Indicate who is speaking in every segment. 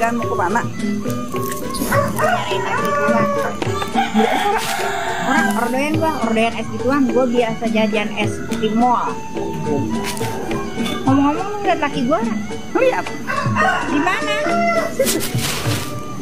Speaker 1: kan mau kemana?
Speaker 2: Nyariin es gituan. Orang orderan es gituan, gue biasa jajan es di mall. Ngomong-ngomong lu liat laki gue?
Speaker 1: Lihat
Speaker 2: Di mana?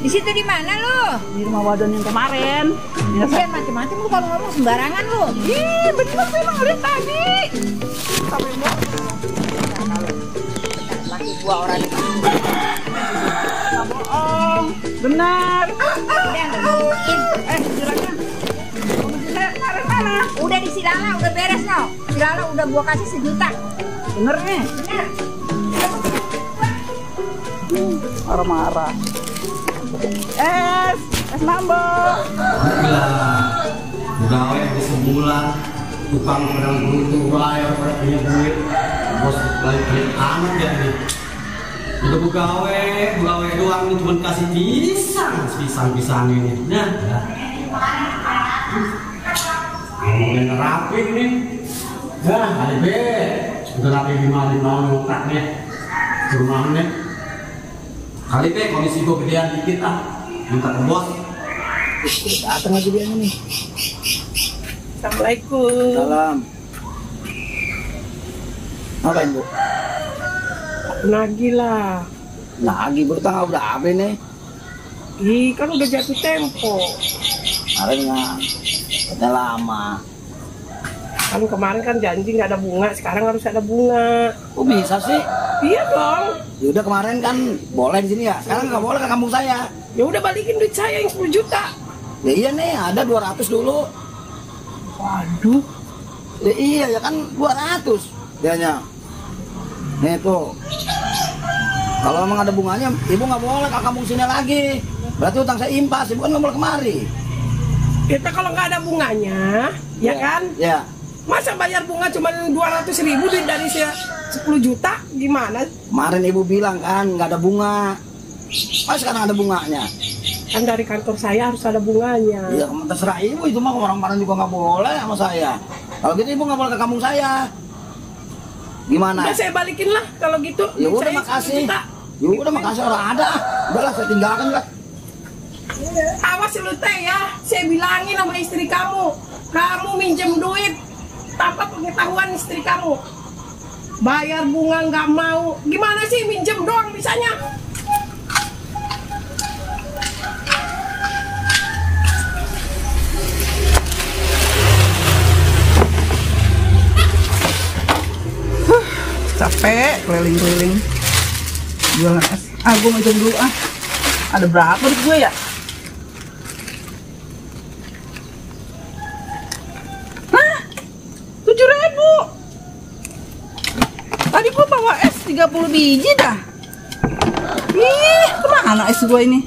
Speaker 2: Di situ di mana lu?
Speaker 1: di rumah wadon yang kemarin. Ya,
Speaker 2: Jangan macem-macem lu kalau ngomong sembarangan lu.
Speaker 1: ih bener sih emang lihat tadi. Sampai mau.
Speaker 2: Laki gua orang itu.
Speaker 1: Nggak bohong. Benar.
Speaker 2: Udah nungguin.
Speaker 1: Juragan. Saya kemarin mana?
Speaker 2: Udah di Silala, udah beres no. Silala udah gua kasih 1 juta.
Speaker 1: Bener nih.
Speaker 2: Bener.
Speaker 1: Marah-marah. Es mambo.
Speaker 3: Gila, pegawai di sebulan, tukang pedang itu bayar pada punya duit, bos balik amat ya ini. Udah pegawai doang ini cuma kasih pisang ini. Nah, ngomongin rapi ini. Nah, kali B, udah rapi 5 ngontrak nih, rumah nih. Kali B komisi gue gedean dikit minta ke bos.
Speaker 1: Datang lagi dia nih. Assalamualaikum. Salam. Ngapain bu?
Speaker 4: Lagi lah.
Speaker 1: Lagi bertanggal udah habis nih.
Speaker 4: Ih, kan udah jatuh tempo.
Speaker 1: Kemarin nggak, udah lama.
Speaker 4: Kan kemarin kan janji nggak ada bunga, sekarang harus ada bunga.
Speaker 1: Kok bisa sih?
Speaker 4: Iya dong.
Speaker 1: Ya udah kemarin kan boleh di sini ya. Sekarang nggak boleh ke kampung saya.
Speaker 4: Ya udah balikin duit saya yang 10 juta.
Speaker 1: Ya iya nih, ada 200 dulu.
Speaker 4: Waduh.
Speaker 1: Ya iya ya kan 200 dianya. Nih tuh. Kalau emang ada bunganya, ibu nggak boleh ke kampung sini lagi. Berarti utang saya impas, ibu kan nggak boleh kemari.
Speaker 4: Kita kalau nggak ada bunganya, ya kan?
Speaker 1: Ya.
Speaker 4: Masa bayar bunga cuma 200.000 duit dari saya 10 juta? Gimana?
Speaker 1: Kemarin ibu bilang kan nggak ada bunga. Pas sekarang ada bunganya.
Speaker 4: Kan dari kantor saya harus ada bunganya.
Speaker 1: Ya terserah ibu, itu mah orang kemarin juga nggak boleh sama saya. Kalau gitu ibu nggak boleh ke kampung saya. Gimana?
Speaker 4: Udah saya balikin lah kalau gitu.
Speaker 1: Ya
Speaker 4: duit
Speaker 1: udah
Speaker 4: saya
Speaker 1: makasih.
Speaker 4: 10 juta.
Speaker 1: Ya udah makasih orang ada. Udahlah saya tinggalkan lah.
Speaker 4: Awas lu teh ya, saya bilangin sama istri kamu minjem duit tanpa pengetahuan istri kamu. Bayar bunga nggak mau, gimana sih minjem doang bisanya?
Speaker 1: Capek keliling-keliling jualan es. Gue mau hitung dulu Ada berapa duit gue ya? Hah? 7.000. Tadi gue bawa es 30 biji dah. Ih, kemana es gue ini?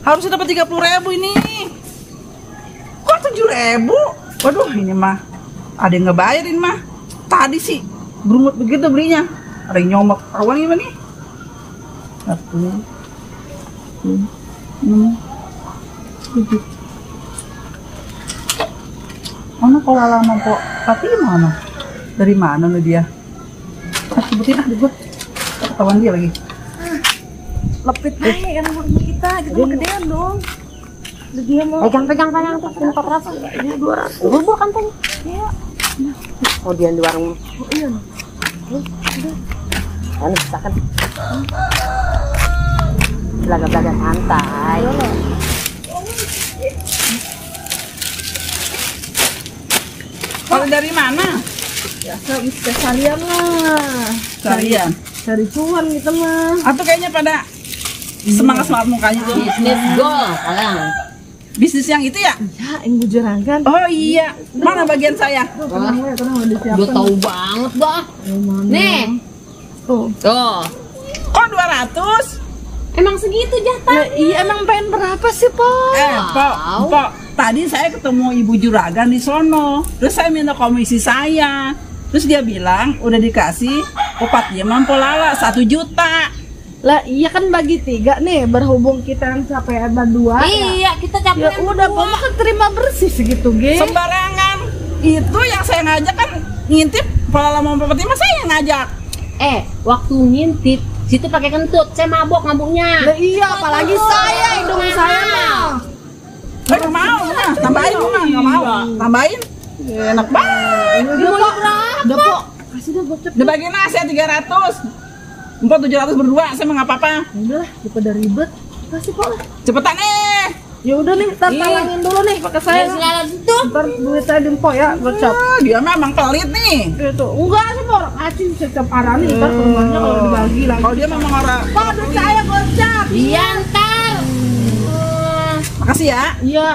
Speaker 1: Harusnya dapat 30.000 ini. Kok 7.000? Waduh, ini mah ada yang ngebayarin mah. Tadi sih berumut begitu belinya. Ada yang nyomok. Kawan gimana nih? 1, 2, 6, 7. Mana kalau lama kok? Tapi mana? Dari mana nih dia? Sebutin di gue. Ketahuan dia lagi.
Speaker 2: Lepit aja kan rumah kita, gitu mah gedean dong. Dia mau pegang tuh 400. Ini 200. Gue kantong. Iya.
Speaker 4: Oh dia di warung.
Speaker 2: Oh iya.
Speaker 4: Kan bisa kan? Belaga-belaga santai.
Speaker 1: Kalau dari mana?
Speaker 2: Bisa sekalian lah.
Speaker 1: Sekalian.
Speaker 2: Dari cuan gitu mah.
Speaker 1: Atau kayaknya pada semangat-semangat mukanya tuh.
Speaker 2: Bisnis goal sekarang.
Speaker 1: Bisnis yang itu ya?
Speaker 2: Ya, yang juragan.
Speaker 1: Oh iya. Mana bagian saya?
Speaker 2: Tenang udah disiapkan. Gue tahu banget, Bah. Nih. Tuh.
Speaker 1: Kok 200?
Speaker 2: Emang segitu jatahnya? Iya, emang pengen berapa sih, Po?
Speaker 1: Pok, tadi saya ketemu Ibu Juragan di sono. Terus saya minta komisi saya. Terus dia bilang udah dikasih upah dia mampu lala 1 juta.
Speaker 2: Lah iya kan bagi 3 nih, berhubung kita yang capek berdua. Iya, kita capek. Ya udah, Mama kan terima bersih segitu, Ge.
Speaker 1: Sembarangan. Itu yang saya ngajak kan ngintip pola lama properti, mas saya yang ngajak.
Speaker 5: Waktu ngintip
Speaker 2: Situ pakai kentut, saya mabuknya.
Speaker 4: Lah iya, apalagi saya hidung saya mah.
Speaker 1: Nggak mau, nah. Tambahin bunga, nggak mau. Tambahin. Enak banget.
Speaker 4: Udah kok. Kasih dah gocap.
Speaker 1: Udah bagi nasi 300. Empok 700 berdua, saya mah nggak apa-apa.
Speaker 4: Udah lah, daripada ribet. Kasih kok lah.
Speaker 1: Cepetan nih.
Speaker 4: Ya udah nih, ntar talangin dulu nih pakai saya. Ntar duit saya di Empok ya, gocap.
Speaker 1: Dia memang pelit nih.
Speaker 4: Itu enggak sih orang acing setiap parah nih, ntar ke rumahnya kalau dibagi lagi.
Speaker 1: Kalau dia memang orang.
Speaker 4: Pak, duit saya gocap.
Speaker 2: Iya ntar.
Speaker 1: Makasih ya.
Speaker 4: Iya.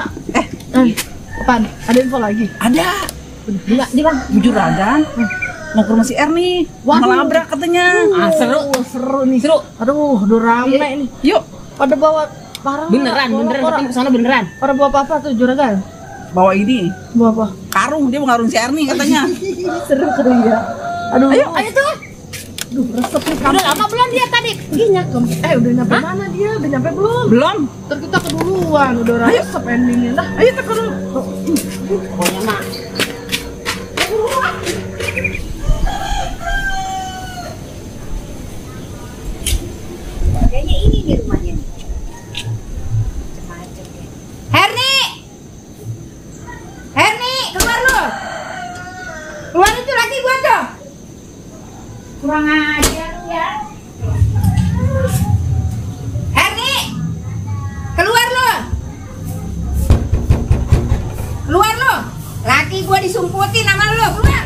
Speaker 4: Apaan? Ada info lagi?
Speaker 1: Ada.
Speaker 2: Enggak, di bang.
Speaker 1: Juragan. Mau ke rumah si R nih. Melabrak katanya.
Speaker 4: Seru nih.
Speaker 2: Seru.
Speaker 4: Aduh, udah rame nih.
Speaker 1: Yuk.
Speaker 4: Pada bawa barang.
Speaker 2: Beneran, ketemu kesana beneran.
Speaker 4: Pada bawa apa tuh juragan?
Speaker 1: Bawa ini.
Speaker 4: Bawa apa?
Speaker 1: Karung, dia mau ngarung si R nih katanya.
Speaker 4: Seru ya. Aduh.
Speaker 1: Ayo.
Speaker 2: Ayo tuh.
Speaker 4: Aduh, resep nih kamu.
Speaker 2: Udah lama belum dia tadi? Ginya.
Speaker 4: Udah nyampe mana dia? Udah nyampe belum?
Speaker 1: Belum.
Speaker 4: Ntar kita keduluan, udah resep endingnya dah.
Speaker 1: Ayo kita dulu.
Speaker 2: Pokoknya mah.
Speaker 5: Kayaknya ini di rumahnya nih. Macam-macam ya. Herni, keluar lu. Keluar itu laki gua tuh. Kurang ajar lu ya. Herni, keluar lu. Keluar lu. Laki gua disumputin sama lu, keluar.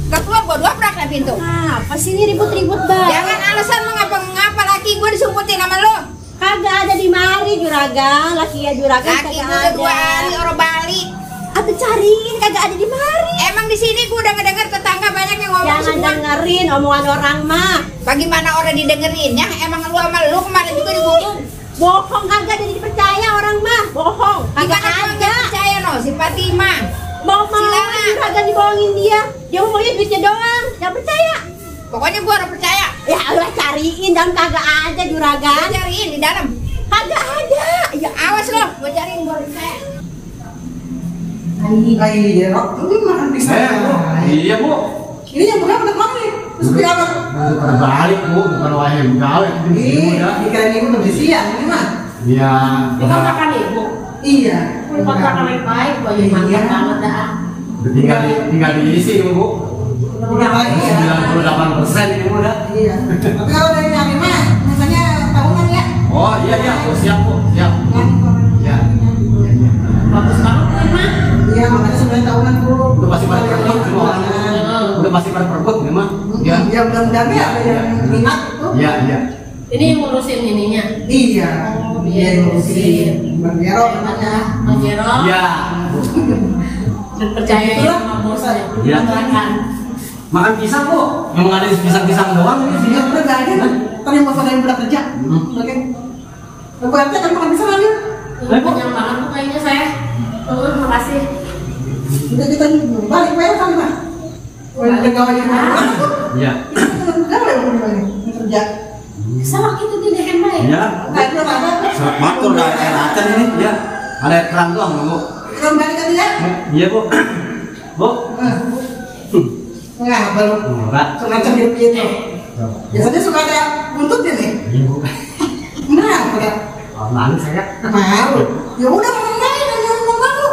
Speaker 5: Gak keluar gua dobrak lah pintu.
Speaker 2: Apa sih ini ribut-ribut banget?
Speaker 5: Jangan alasan mengapa-ngapa laki gua disumputin sama lu.
Speaker 2: Kagak ada di mari juragan, laki ya juragan
Speaker 5: Laki gua udah 2 hari orang balik.
Speaker 2: Atau cariin kagak ada di mari.
Speaker 5: Emang di sini gua udah ngedenger tetangga banyak yang ngomong
Speaker 2: Jangan
Speaker 5: semua.
Speaker 2: dengerin omongan orang mah.
Speaker 5: Bagaimana orang didengerinnya? Emang lu sama lu kemarin juga digugum.
Speaker 2: Bohong kagak jadi dipercaya orang mah. Bohong. Kagak
Speaker 5: Gimana gua
Speaker 2: ada.
Speaker 5: nggak percaya no si Fatimah.
Speaker 2: Mau
Speaker 5: Silakan.
Speaker 2: juragan dibohongin dia. Dia maunya duitnya doang. Jangan percaya.
Speaker 5: Pokoknya gua harus percaya.
Speaker 2: Ya Allah cariin dan kagak ada
Speaker 5: Gua
Speaker 2: juragan.
Speaker 5: cariin di dalam.
Speaker 2: Kagak ada.
Speaker 5: Ya awas lo, gua cariin gua harus percaya.
Speaker 1: Iya, ini makan pisang.
Speaker 3: Iya bu.
Speaker 1: Ini yang berapa udah kemana nih? Terus beli apa?
Speaker 3: Bukan balik bu, bukan wahai gawe.
Speaker 1: Ikan ini udah beli siang, ini mah.
Speaker 3: Iya.
Speaker 2: Dikontrakan ibu.
Speaker 1: Iya.
Speaker 2: Kontrakan baik-baik. Wah jadi mantap banget dah.
Speaker 3: Tinggal diisi bu.
Speaker 1: Udah baik ya.
Speaker 3: 98% ini udah.
Speaker 1: Iya. Tapi kalau dari nyari mah, misalnya tahunan ya.
Speaker 3: Oh iya iya, oh, siap bu, siap. Ya.
Speaker 2: Bagus banget mah.
Speaker 1: Iya, makanya sebenarnya tahunan dulu.
Speaker 3: Udah pasti pada perbut semua. Udah pasti pada perbut memang. Ya.
Speaker 1: Ya mudah-mudahan ya ada yang minat itu.
Speaker 3: Iya iya.
Speaker 2: Ini ngurusin ininya.
Speaker 1: Iya.
Speaker 2: Oh,
Speaker 1: Iya, ngurusin. Bang Jero namanya.
Speaker 2: Mas Jero.
Speaker 3: Iya.
Speaker 2: Dan percaya ya sama bosnya.
Speaker 3: Iya.
Speaker 2: Kontrakan.
Speaker 3: Makan pisang bu. Memang ada pisang-pisang doang ini sini.
Speaker 1: Iya, udah gak ada. Tadi yang mau ada yang berangkat kerja. Oke. Aku RT kan makan pisang aja.
Speaker 2: Kenyang banget tuh kayaknya saya. Makasih.
Speaker 1: Udah kita balik bayar kali mah. Udah gawain mana?
Speaker 3: Iya.
Speaker 1: Gawain mana? Kerja.
Speaker 2: Sama gitu dia dehen baik.
Speaker 3: Iya.
Speaker 1: Enggak ada.
Speaker 3: Serat maktur udah air acan ini. Iya. Ada air kerang doang bu.
Speaker 1: Kita balik kan ya?
Speaker 3: Iya bu. Bu.
Speaker 1: Enggak, belum.
Speaker 3: Enggak.
Speaker 1: Semacam gitu. Biasanya suka ada buntutnya nih.
Speaker 3: Iya bu.
Speaker 1: Nah, udah.
Speaker 3: Lalu saya.
Speaker 1: Mau. Ya udah ngomong aja jangan ngomong malu.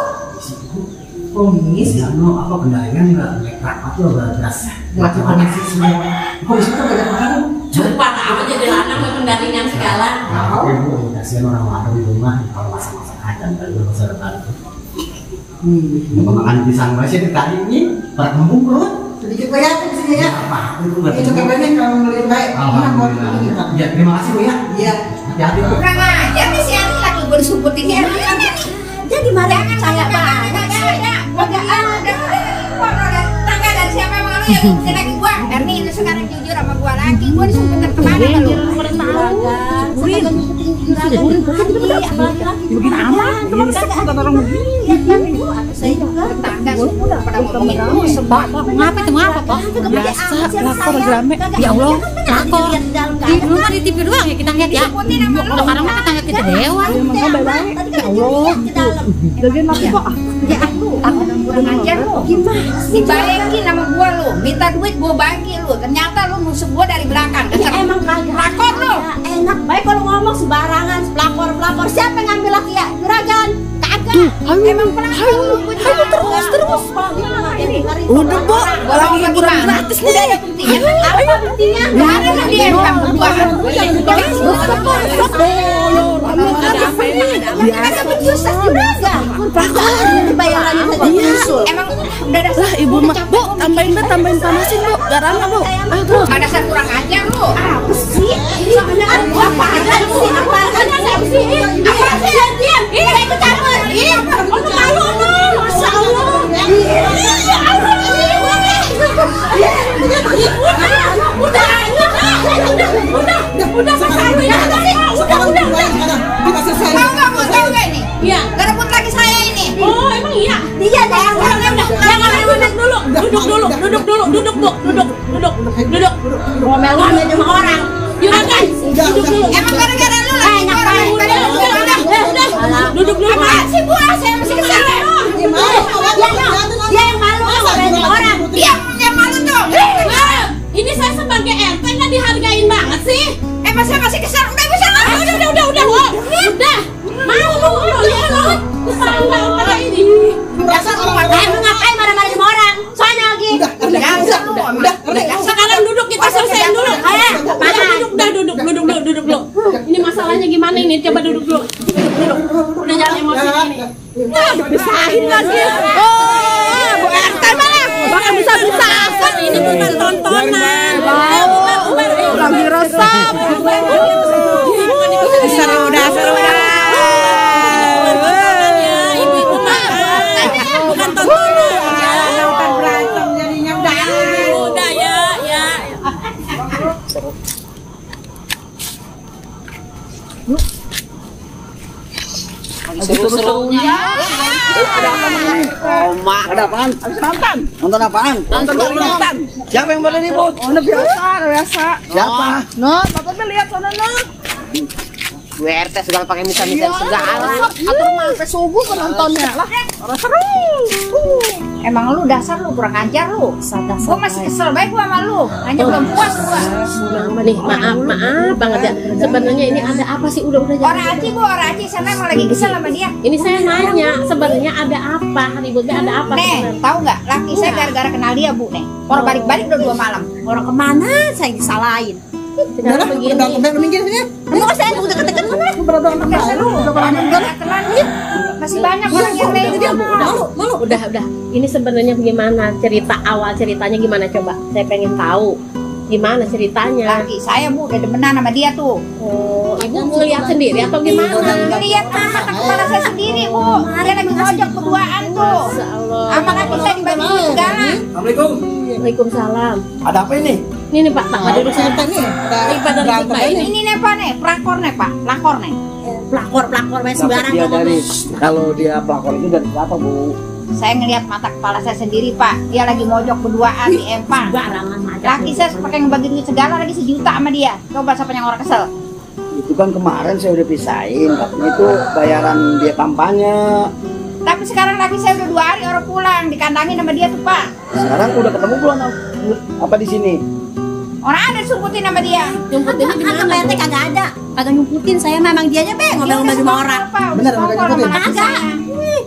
Speaker 1: Komis.
Speaker 3: Ya no, apa kendaraan nggak rapat tuh nggak beras.
Speaker 1: Laki komisi semua. Komisi itu banyak banget.
Speaker 2: Coba apa jadi lanang mau pendampingan segala.
Speaker 3: Oke bu, kasihan orang ada di rumah kalau masak-masak aja kalau besar tadi. Makan pisang basah tadi ini berkembang perut.
Speaker 1: Sedikit banyak di sini ya.
Speaker 3: Apa? Itu
Speaker 1: Ya cukup banyak kalau ngelihat baik.
Speaker 3: Alhamdulillah. Ya terima kasih bu ya.
Speaker 1: Iya.
Speaker 3: Hati-hati bu.
Speaker 5: Kurang ajar nih si Ani laki gua disumputin ya.
Speaker 2: Jadi mari saya banget.
Speaker 5: Kagak ada. Gua ada tangga dari siapa emang lu yang ngikutin laki gua? Erni itu sekarang jujur sama gua laki gua disumputin kemana lu?
Speaker 1: Bikin aman. Teman kata orang begini.
Speaker 5: Saya juga tetangga semua pada Kamu sebab ngapa itu ngapa Pak?
Speaker 1: Biasa pelakor rame.
Speaker 5: Ya Allah, pelakor. Di rumah di TV doang ya kita lihat ya. Sekarang mah kita lihat kita dewa. Ya Allah.
Speaker 1: Lagi mati kok.
Speaker 5: Ya aku kurang ajar lu. Gimana? Dibayarin sama gua lu. Minta duit gua bagi lu. Ternyata lu nusuk gua dari belakang. Emang kagak. Pelakor lu.
Speaker 2: Enak baik kalau ngomong sembarangan, pelakor. Siapa yang ngambil laki ya? Juragan.
Speaker 5: Kagak. Emang pelakor lu.
Speaker 2: Ayo terus.
Speaker 1: Udah, Bu. Lagi hiburan gratis nih.
Speaker 2: Ada buktinya. Apa buktinya?
Speaker 5: Gak ada lu dia yang berduaan.
Speaker 2: Biasa susah juragan. Pelakor bayarannya saja nyusul.
Speaker 5: Emang udah ada
Speaker 1: Lah ibu mah, Bu, tambahin panasin Bu, garamnya Bu. Ayo terus.
Speaker 5: ada dasar kurang ajar lu.
Speaker 2: Apa sih? Apa sih? Diam. Ini ikut campur. Ini untuk malu lu. Masya Allah. Udah selesai ya. Udah.
Speaker 1: Kita selesai.
Speaker 5: Tahu nggak nih?
Speaker 2: Iya.
Speaker 5: Gak rebut lagi saya ini.
Speaker 2: Oh, emang iya? Dia jangan duduk dulu. Ngomel-ngomel sama orang. Juragan, duduk dulu.
Speaker 5: Emang gara-gara lu lah.
Speaker 2: Duduk dulu.
Speaker 5: Apaan sih buah? Saya masih kesel.
Speaker 2: Dia yang malu ngomel sama orang.
Speaker 5: Dia yang malu tuh.
Speaker 2: Ini saya sebagai RT nggak dihargain banget sih.
Speaker 5: Emang saya masih kesel. Udah bisa nggak?
Speaker 2: Udah. Mau lu lihat lu. Kesal ini.
Speaker 5: Dasar lu
Speaker 2: Lu ngapain marah-marah sama orang? Soalnya lagi.
Speaker 6: Sekarang duduk kita selesaiin dulu. Duduk dulu. Ini masalahnya gimana ini? Coba duduk dulu. Udah jangan emosi ini.
Speaker 2: Dipisahin lagi.
Speaker 6: Oh, Bu RT mana? Bakal bisa. Ini bukan tontonan.
Speaker 1: Lagi resep. Seru dah.
Speaker 6: Ibu-ibu mah. Bukan tontonan.
Speaker 1: Nonton berantem jadinya
Speaker 6: Udah ya.
Speaker 1: seru-serunya.
Speaker 7: Ada apaan? Nonton apaan?
Speaker 1: Nonton.
Speaker 7: Siapa yang boleh ribut?
Speaker 1: Oh, biasa.
Speaker 7: Siapa?
Speaker 1: No, Bapak lihat sana no.
Speaker 7: Gue RT segala pakai misa-misa segala.
Speaker 1: Atau mau sampai subuh penontonnya lah. Orang seru.
Speaker 5: Emang lu dasar lu kurang ajar lu. Gua masih kesel baik gua sama lu. Hanya belum puas gua.
Speaker 6: Nih, maaf banget ya. Sebenarnya ini ada apa sih? Udah jangan.
Speaker 5: Orang Aci sana emang lagi kesel sama dia.
Speaker 6: Ini saya nanya, sebenarnya ada apa? Ributnya ada apa?
Speaker 5: Nih, tahu nggak? Laki saya gara-gara kenal dia, Bu, nih. Orang balik-balik udah 2 malam.
Speaker 2: Orang kemana? Saya disalahin.
Speaker 6: Sekarang begini.
Speaker 1: minggir sini.
Speaker 2: Emang saya udah deket-deket mana?
Speaker 5: Masih banyak orang yang lain.
Speaker 6: Udah. Ini sebenarnya gimana awal ceritanya gimana coba? Saya pengen tahu gimana ceritanya.
Speaker 5: Laki saya, Bu, udah demenan sama dia tuh.
Speaker 6: Oh, ibu ngeliat sendiri atau gimana?
Speaker 5: Lihat mata kepala saya sendiri, Bu. Dia lagi ngojok berduaan tuh.
Speaker 6: Masya Allah.
Speaker 5: Sama kaki saya dibagi segala.
Speaker 7: Assalamualaikum.
Speaker 6: Waalaikumsalam.
Speaker 7: Ada apa ini?
Speaker 6: Ini nih Pak duduk sini Pak. Ini pada ribut Pak ini.
Speaker 5: Ini nih, Pak, nih. Pelakor nih, Pak. Pelakor nih.
Speaker 2: Pelakor main
Speaker 7: Dapat
Speaker 2: sembarang
Speaker 7: dia
Speaker 2: ngomong.
Speaker 7: dari kalau dia pelakor itu dari siapa, Bu?
Speaker 5: Saya ngelihat mata kepala saya sendiri, Pak. Dia lagi mojok berduaan di empang.
Speaker 2: Barangan aja.
Speaker 5: Laki saya pakai ngebagi duit segala lagi 1 juta sama dia. Coba siapa yang orang kesel?
Speaker 7: Itu kan kemarin saya udah pisahin, katanya itu bayaran dia kampanye.
Speaker 5: Tapi sekarang laki saya udah 2 hari orang pulang, dikandangin sama dia tuh, Pak.
Speaker 7: Sekarang udah ketemu belum apa di sini?
Speaker 5: Orang ada disumputin sama dia.
Speaker 6: Nyumputinnya
Speaker 2: Kan
Speaker 6: gimana?
Speaker 2: Pak RT kagak ada. Kagak nyumputin saya memang dia aja be ngomel-ngomel sama orang.
Speaker 1: Bener, kagak nyumputin.
Speaker 2: Kagak.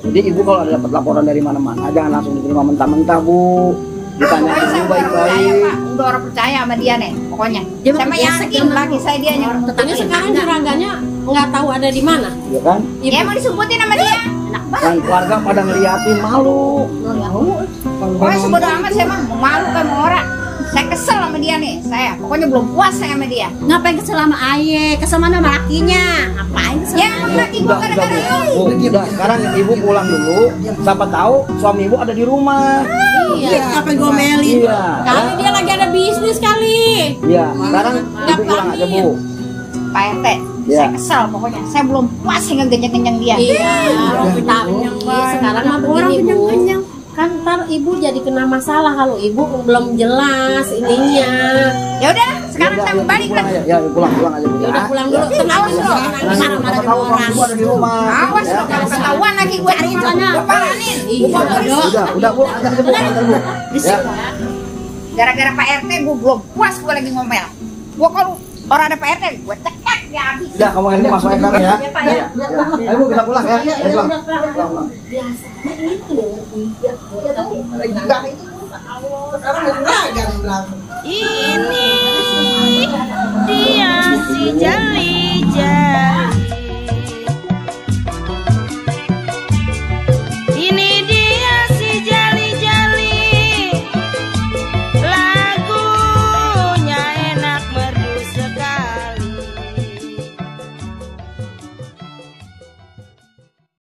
Speaker 7: Jadi ibu kalau ada dapat laporan dari mana-mana jangan langsung diterima mentah-mentah, Bu. Ditanya
Speaker 5: Pokoknya saya
Speaker 7: dulu
Speaker 5: udah percaya,
Speaker 7: baik-baik.
Speaker 5: Pak. Udah orang percaya sama dia nih, pokoknya.
Speaker 2: Dia
Speaker 5: Saya mah
Speaker 2: biasa
Speaker 5: yakin
Speaker 2: gimana?
Speaker 5: laki saya dia yang
Speaker 6: Ini sekarang juraganya nggak tahu ada di mana.
Speaker 7: Ya kan?
Speaker 5: dia emang disumputin sama dia.
Speaker 7: Dan keluarga pada ngeliatin malu.
Speaker 5: Pokoknya sebodo amat saya mah mau malu kayak mau orang. Saya kesel sama dia nih, saya pokoknya belum puas saya sama dia.
Speaker 2: Ngapain kesel sama aye? Kesel mana sama lakinya? Ngapain kesel?
Speaker 5: Ya emang laki gua gara-gara lu.
Speaker 7: Udah, sekarang ibu pulang dulu. Siapa tahu suami ibu ada di rumah.
Speaker 6: Iya.
Speaker 1: Apa yang gomelin?
Speaker 7: Iya.
Speaker 6: Kali dia lagi ada bisnis kali.
Speaker 7: Iya, sekarang ibu pulang aja, Bu.
Speaker 5: Pak RT,
Speaker 7: Ya.
Speaker 5: saya kesel pokoknya. Saya belum puas hingga genjang-genjang dia.
Speaker 6: Iya. Tapi sekarang mah begini Bu. Kan ntar ibu jadi kena masalah kalau ibu belum jelas ininya.
Speaker 5: Ya udah, sekarang kita balik lah.
Speaker 7: Ya pulang aja Bu.
Speaker 6: Ya udah pulang dulu, tenang
Speaker 5: Awas lo,
Speaker 6: marah-marah di
Speaker 7: Kamu
Speaker 6: orang.
Speaker 7: ada di rumah.
Speaker 5: Awas lo, kalau ketahuan lagi gue cariin sana. Gue paranin.
Speaker 7: Udah Bu, antar Bu, antar Bu. Ya.
Speaker 5: Gara-gara Pak RT gue belum puas, gue lagi ngomel. Gue kalau orang ada Pak RT, gue cekek ya habis.
Speaker 7: Udah kamu ini masuk air ya.
Speaker 5: Ya, Pak, ya.
Speaker 7: Ayo Bu, kita pulang ya. Ayo pulang. Pulang.
Speaker 1: Ini dia si Jalija.